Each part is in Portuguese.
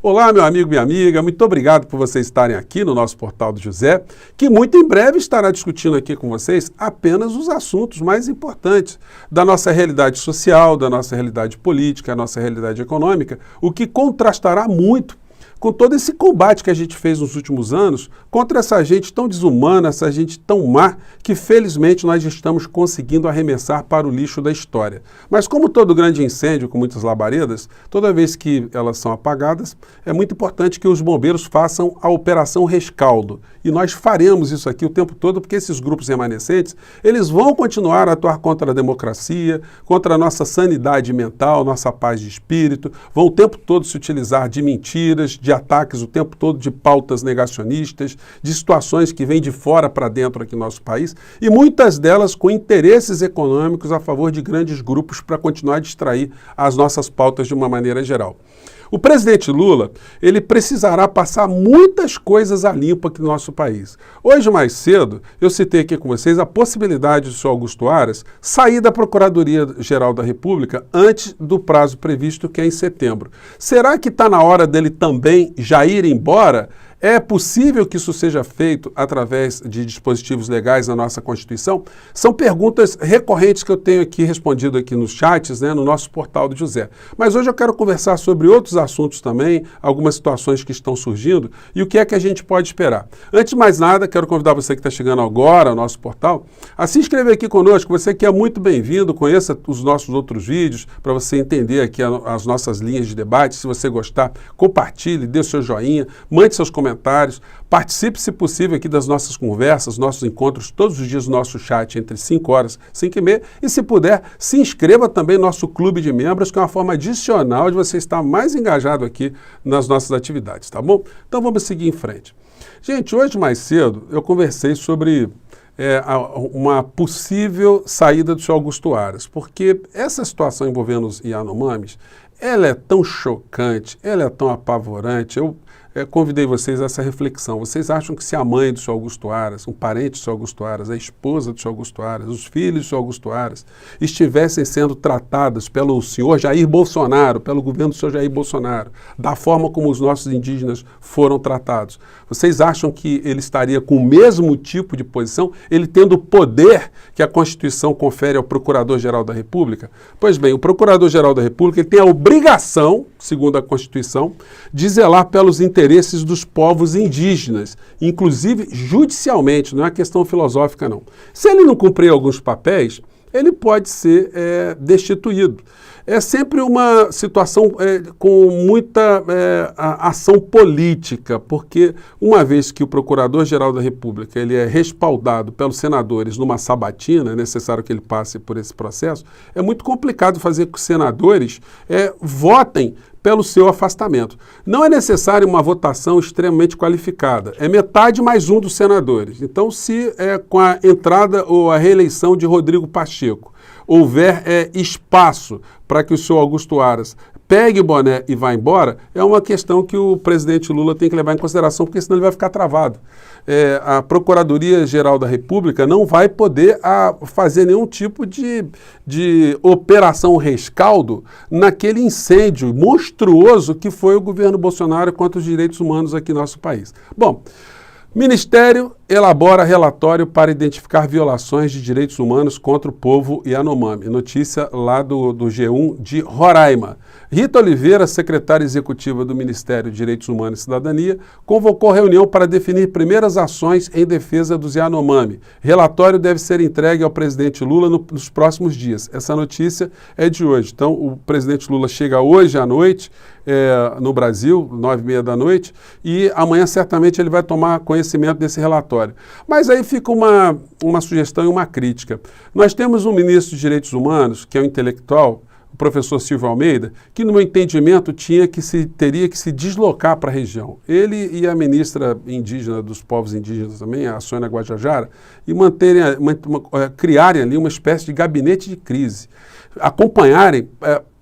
Olá, meu amigo, minha amiga, muito obrigado por vocês estarem aqui no nosso Portal do José, que muito em breve estará discutindo aqui com vocês apenas os assuntos mais importantes da nossa realidade social, da nossa realidade política, da nossa realidade econômica, o que contrastará muito com todo esse combate que a gente fez nos últimos anos contra essa gente tão desumana, essa gente tão má, que felizmente nós estamos conseguindo arremessar para o lixo da história. Mas como todo grande incêndio com muitas labaredas, toda vez que elas são apagadas, é muito importante que os bombeiros façam a operação rescaldo. E nós faremos isso aqui o tempo todo, porque esses grupos remanescentes, eles vão continuar a atuar contra a democracia, contra a nossa sanidade mental, nossa paz de espírito, vão o tempo todo se utilizar de mentiras, de ataques o tempo todo, de pautas negacionistas, de situações que vêm de fora para dentro aqui no nosso país, e muitas delas com interesses econômicos a favor de grandes grupos para continuar a distrair as nossas pautas de uma maneira geral. O presidente Lula, ele precisará passar muitas coisas a limpo aqui no nosso país. Hoje, mais cedo, eu citei aqui com vocês a possibilidade do senhor Augusto Aras sair da Procuradoria-Geral da República antes do prazo previsto, que é em setembro. Será que está na hora dele também já ir embora? É possível que isso seja feito através de dispositivos legais na nossa Constituição? São perguntas recorrentes que eu tenho aqui respondido aqui nos chats, no nosso Portal do José. Mas hoje eu quero conversar sobre outros assuntos também, algumas situações que estão surgindo e o que é que a gente pode esperar. Antes de mais nada, quero convidar você que está chegando agora ao nosso portal a se inscrever aqui conosco. Você que é muito bem-vindo, conheça os nossos outros vídeos para você entender aqui as nossas linhas de debate. Se você gostar, compartilhe, dê o seu joinha, mande seus comentários, participe, se possível, aqui das nossas conversas, nossos encontros todos os dias no nosso chat entre 5 horas e 5 e meia, e se puder, se inscreva também no nosso clube de membros, que é uma forma adicional de você estar mais engajado aqui nas nossas atividades, tá bom? Então vamos seguir em frente. Gente, hoje mais cedo eu conversei sobre uma possível saída do senhor Augusto Aras, porque essa situação envolvendo os Yanomamis, ela é tão chocante, ela é tão apavorante. Eu convidei vocês a essa reflexão. Vocês acham que se a mãe do senhor Augusto Aras, um parente do senhor Augusto Aras, a esposa do senhor Augusto Aras, os filhos do senhor Augusto Aras, estivessem sendo tratadas pelo senhor Jair Bolsonaro, pelo governo do senhor Jair Bolsonaro, da forma como os nossos indígenas foram tratados, vocês acham que ele estaria com o mesmo tipo de posição, ele tendo o poder que a Constituição confere ao Procurador-Geral da República? Pois bem, o Procurador-Geral da República ele tem a obrigação, segundo a Constituição, de zelar pelos interesses dos povos indígenas, inclusive judicialmente, não é uma questão filosófica não. Se ele não cumprir alguns papéis, ele pode ser destituído. É sempre uma situação com muita ação política, porque uma vez que o Procurador-Geral da República ele é respaldado pelos senadores numa sabatina, é necessário que ele passe por esse processo, é muito complicado fazer com que os senadores votem pelo seu afastamento. Não é necessário uma votação extremamente qualificada, é metade mais um dos senadores. Então, se com a entrada ou a reeleição de Rodrigo Pacheco houver espaço para que o senhor Augusto Aras pegue o boné e vá embora, é uma questão que o presidente Lula tem que levar em consideração, porque senão ele vai ficar travado. A Procuradoria-Geral da República não vai poder fazer nenhum tipo de operação rescaldo naquele incêndio monstruoso que foi o governo Bolsonaro contra os direitos humanos aqui no nosso país. Bom, Ministério elabora relatório para identificar violações de direitos humanos contra o povo Yanomami. Notícia lá do G1 de Roraima. Rita Oliveira, secretária executiva do Ministério de Direitos Humanos e Cidadania, convocou reunião para definir primeiras ações em defesa dos Yanomami. Relatório deve ser entregue ao presidente Lula nos próximos dias. Essa notícia é de hoje. Então, o presidente Lula chega hoje à noite no Brasil, 9h30 da noite, e amanhã certamente ele vai tomar conhecimento desse relatório. Mas aí fica uma sugestão e uma crítica. Nós temos um ministro de Direitos Humanos, que é um intelectual, o professor Silvio Almeida, que no meu entendimento teria que se deslocar para a região. Ele e a ministra indígena dos povos indígenas também, a Sônia Guajajara, e criarem ali uma espécie de gabinete de crise, acompanharem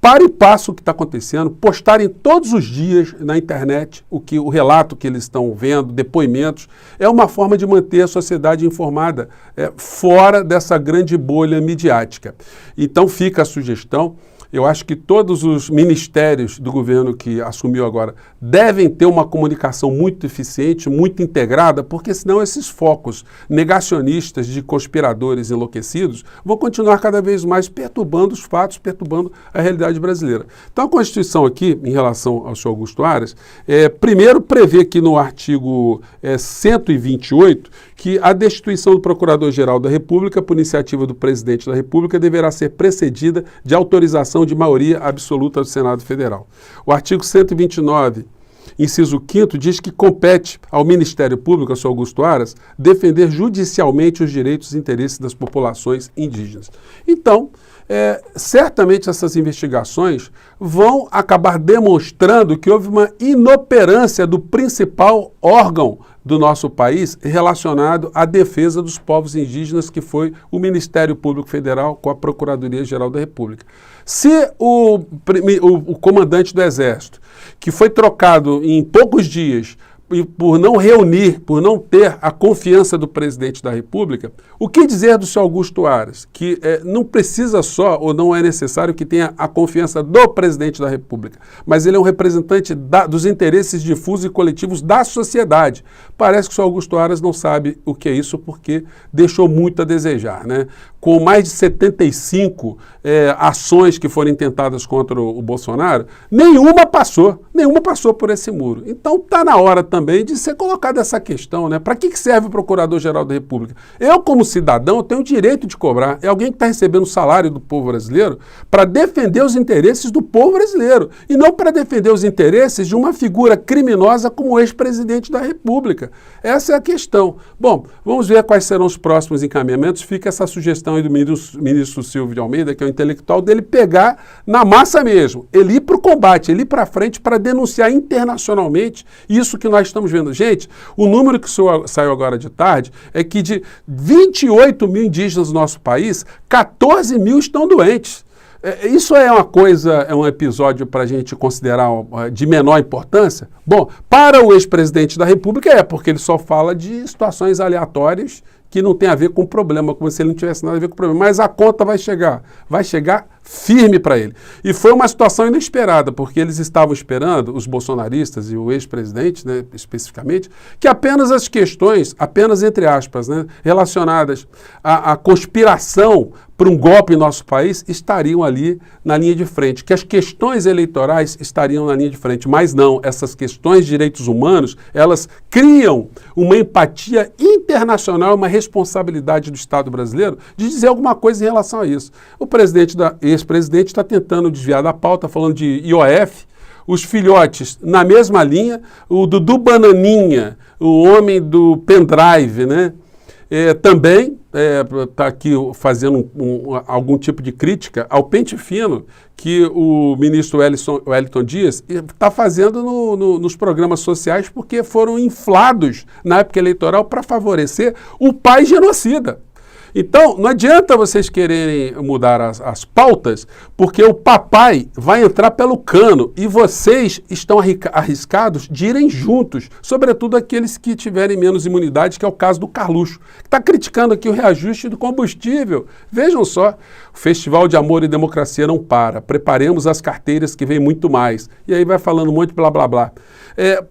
para e passo o que está acontecendo, postarem todos os dias na internet o relato que eles estão vendo, depoimentos. É uma forma de manter a sociedade informada fora dessa grande bolha midiática. Então fica a sugestão Eu acho que todos os ministérios do governo que assumiu agora devem ter uma comunicação muito eficiente, muito integrada, porque senão esses focos negacionistas de conspiradores enlouquecidos vão continuar cada vez mais perturbando os fatos, perturbando a realidade brasileira. Então a Constituição aqui, em relação ao senhor Augusto Aras, primeiro prevê que no artigo 128 que a destituição do Procurador-Geral da República por iniciativa do Presidente da República deverá ser precedida de autorização de maioria absoluta do Senado Federal. O artigo 129, inciso 5º, diz que compete ao Ministério Público, ao senhor Augusto Aras, defender judicialmente os direitos e interesses das populações indígenas. Então, certamente essas investigações vão acabar demonstrando que houve uma inoperância do principal órgão do nosso país relacionado à defesa dos povos indígenas, que foi o Ministério Público Federal com a Procuradoria-Geral da República. Se o comandante do Exército, que foi trocado em poucos dias, e por não reunir, por não ter a confiança do presidente da República, o que dizer do senhor Augusto Aras? Que não precisa só, ou não é necessário que tenha a confiança do presidente da República, mas ele é um representante dos interesses difusos e coletivos da sociedade. Parece que o senhor Augusto Aras não sabe o que é isso, porque deixou muito a desejar, né? Com mais de 75 ações que foram intentadas contra o Bolsonaro, nenhuma passou por esse muro. Então está na hora também de ser colocada essa questão, né? Para que serve o Procurador-Geral da República? Eu, como cidadão, tenho o direito de cobrar. É alguém que está recebendo o salário do povo brasileiro para defender os interesses do povo brasileiro e não para defender os interesses de uma figura criminosa como o ex-presidente da República. Essa é a questão. Bom, vamos ver quais serão os próximos encaminhamentos. Fica essa sugestão aí do ministro Silvio de Almeida, que é o intelectual, dele pegar na massa mesmo, ele ir para o combate, ele ir para frente para denunciar internacionalmente isso que nós estamos vendo. Gente, o número que saiu agora de tarde é que de 28 mil indígenas do nosso país, 14 mil estão doentes. Isso é uma coisa, é um episódio para a gente considerar de menor importância? Bom, para o ex-presidente da República porque ele só fala de situações aleatórias que não tem a ver com o problema, como se ele não tivesse nada a ver com o problema. Mas a conta vai chegar firme para ele. E foi uma situação inesperada, porque eles estavam esperando, os bolsonaristas e o ex-presidente, né, especificamente, que apenas as questões, apenas entre aspas, né, relacionadas à conspiração para um golpe em nosso país estariam ali na linha de frente, que as questões eleitorais estariam na linha de frente, mas não, essas questões de direitos humanos, elas criam uma empatia internacional, uma responsabilidade do Estado brasileiro de dizer alguma coisa em relação a isso. O ex-presidente está tentando desviar da pauta, falando de IOF, os filhotes na mesma linha, o Dudu Bananinha, o homem do pendrive, né? Também está aqui fazendo algum tipo de crítica ao pente fino que o ministro Wellington Dias está fazendo nos programas sociais, porque foram inflados na época eleitoral para favorecer o pai genocida. Então, não adianta vocês quererem mudar as pautas, porque o papai vai entrar pelo cano e vocês estão arriscados de irem juntos, sobretudo aqueles que tiverem menos imunidade, que é o caso do Carluxo, que está criticando aqui o reajuste do combustível. Vejam só, o Festival de Amor e Democracia não para, preparemos as carteiras que vem muito mais. E aí vai falando um monte de blá blá blá.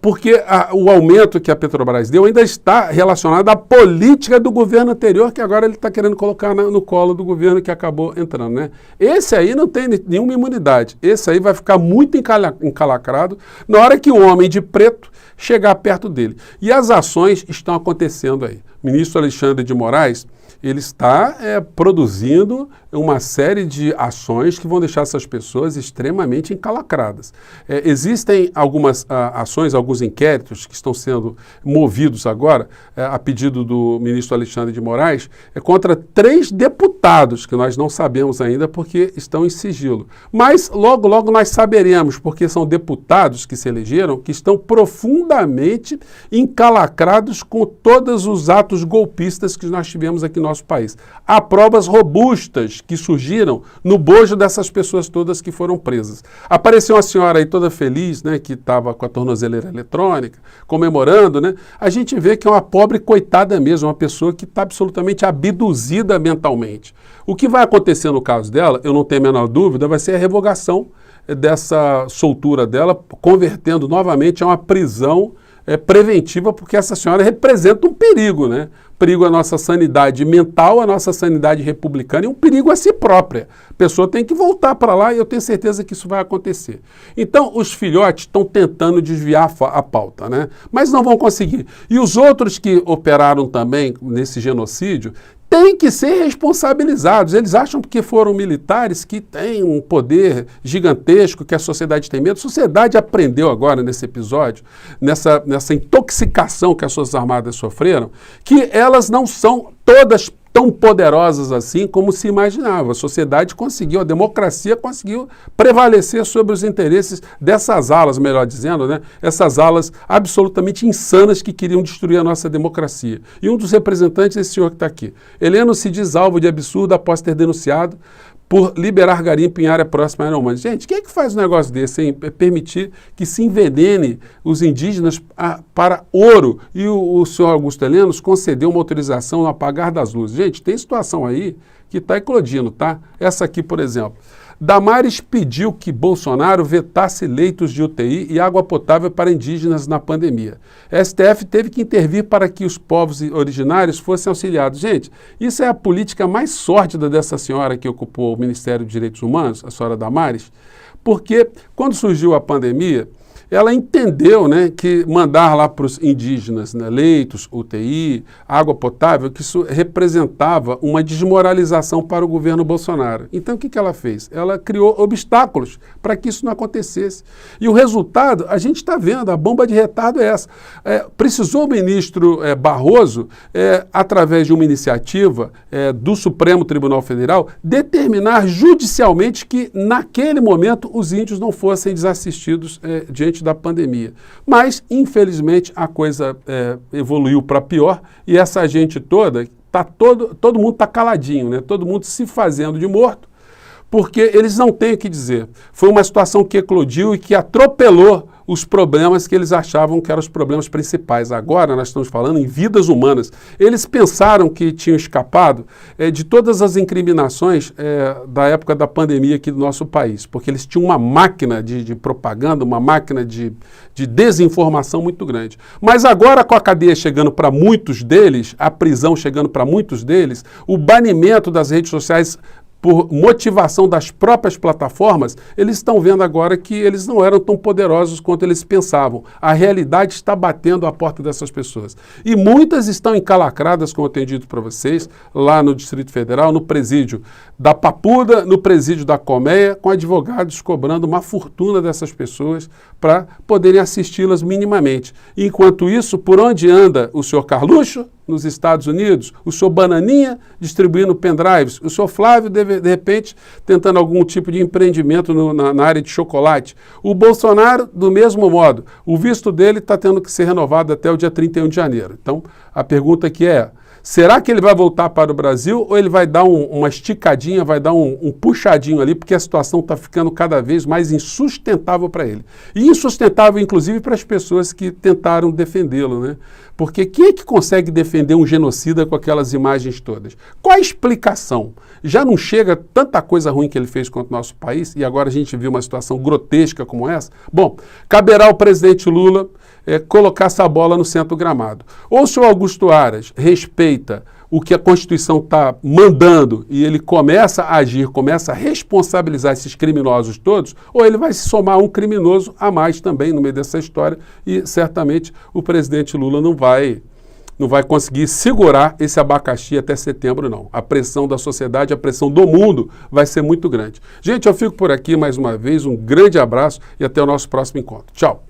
Porque o aumento que a Petrobras deu ainda está relacionado à política do governo anterior, que agora ele está querendo colocar no colo do governo que acabou entrando, né? Esse aí não tem nenhuma imunidade. Esse aí vai ficar muito encalacrado na hora que o homem de preto chegar perto dele. E as ações estão acontecendo aí. O ministro Alexandre de Moraes, ele está produzindo uma série de ações que vão deixar essas pessoas extremamente encalacradas. Existem algumas ações, alguns inquéritos que estão sendo movidos agora, a pedido do ministro Alexandre de Moraes, contra 3 deputados, que nós não sabemos ainda porque estão em sigilo. Mas logo, logo nós saberemos, porque são deputados que se elegeram, que estão profundamente encalacrados com todos os atos atos golpistas que nós tivemos aqui no nosso país. Há provas robustas que surgiram no bojo dessas pessoas todas que foram presas. Apareceu uma senhora aí toda feliz, né, que estava com a tornozeleira eletrônica, comemorando, né? A gente vê que é uma pobre coitada mesmo, uma pessoa que está absolutamente abduzida mentalmente. O que vai acontecer no caso dela, eu não tenho a menor dúvida, vai ser a revogação dessa soltura dela, convertendo novamente a uma prisão preventiva, porque essa senhora representa um perigo, né? Perigo à nossa sanidade mental, à nossa sanidade republicana e um perigo a si própria. A pessoa tem que voltar para lá e eu tenho certeza que isso vai acontecer. Então, os filhotes estão tentando desviar a pauta, né? Mas não vão conseguir. E os outros que operaram também nesse genocídio têm que ser responsabilizados. Eles acham que foram militares que têm um poder gigantesco, que a sociedade tem medo. A sociedade aprendeu agora nesse episódio, nessa intoxicação que as Forças Armadas sofreram, que elas não são todas tão poderosas assim como se imaginava. A sociedade conseguiu, a democracia conseguiu prevalecer sobre os interesses dessas alas, melhor dizendo, né? Essas alas absolutamente insanas que queriam destruir a nossa democracia. E um dos representantes é esse senhor que está aqui. Heleno se diz alvo de absurdo após ter denunciado por liberar garimpo em área próxima a Yanomami. Gente, quem é que faz um negócio desse, hein? Permitir que se envenene os indígenas para ouro? E o senhor Augusto Heleno concedeu uma autorização no apagar das luzes. Gente, tem situação aí que está eclodindo, tá? Essa aqui, por exemplo. Damares pediu que Bolsonaro vetasse leitos de UTI e água potável para indígenas na pandemia. STF teve que intervir para que os povos originários fossem auxiliados. Gente, isso é a política mais sórdida dessa senhora que ocupou o Ministério dos Direitos Humanos, a senhora Damares, porque quando surgiu a pandemia, ela entendeu, né, que mandar lá para os indígenas, né, leitos, UTI, água potável, que isso representava uma desmoralização para o governo Bolsonaro. Então, o que ela fez? Ela criou obstáculos para que isso não acontecesse. E o resultado, a gente está vendo, a bomba de retardo é essa. Precisou o ministro Barroso, através de uma iniciativa do Supremo Tribunal Federal, determinar judicialmente que, naquele momento, os índios não fossem desassistidos diante da pandemia. Mas, infelizmente, a coisa evoluiu para pior e essa gente toda, todo mundo está caladinho, né? Todo mundo se fazendo de morto, porque eles não têm o que dizer. Foi uma situação que eclodiu e que atropelou os problemas que eles achavam que eram os problemas principais. Agora nós estamos falando em vidas humanas. Eles pensaram que tinham escapado de todas as incriminações da época da pandemia aqui do nosso país, porque eles tinham uma máquina de propaganda, uma máquina de desinformação muito grande. Mas agora, com a cadeia chegando para muitos deles, a prisão chegando para muitos deles, o banimento das redes sociais por motivação das próprias plataformas, eles estão vendo agora que eles não eram tão poderosos quanto eles pensavam. A realidade está batendo à porta dessas pessoas. E muitas estão encalacradas, como eu tenho dito para vocês, lá no Distrito Federal, no presídio da Papuda, no presídio da Colmeia, com advogados cobrando uma fortuna dessas pessoas para poderem assisti-las minimamente. Enquanto isso, por onde anda o senhor Carluxo, nos Estados Unidos, o senhor Bananinha distribuindo pendrives, o senhor Flávio, de repente, tentando algum tipo de empreendimento na área de chocolate. O Bolsonaro, do mesmo modo, o visto dele está tendo que ser renovado até o dia 31 de janeiro. Então, a pergunta aqui é, será que ele vai voltar para o Brasil ou ele vai dar uma esticadinha, vai dar um puxadinho ali, porque a situação está ficando cada vez mais insustentável para ele. E insustentável, inclusive, para as pessoas que tentaram defendê-lo, né? Porque quem é que consegue defender um genocida com aquelas imagens todas? Qual a explicação? Já não chega tanta coisa ruim que ele fez contra o nosso país, e agora a gente viu uma situação grotesca como essa? Bom, caberá ao presidente Lula colocar essa bola no centro do gramado. Ou se o Augusto Aras respeita o que a Constituição está mandando e ele começa a agir, começa a responsabilizar esses criminosos todos, ou ele vai se somar um criminoso a mais também no meio dessa história e certamente o presidente Lula não vai conseguir segurar esse abacaxi até setembro, não. A pressão da sociedade, a pressão do mundo vai ser muito grande. Gente, eu fico por aqui mais uma vez, um grande abraço e até o nosso próximo encontro. Tchau!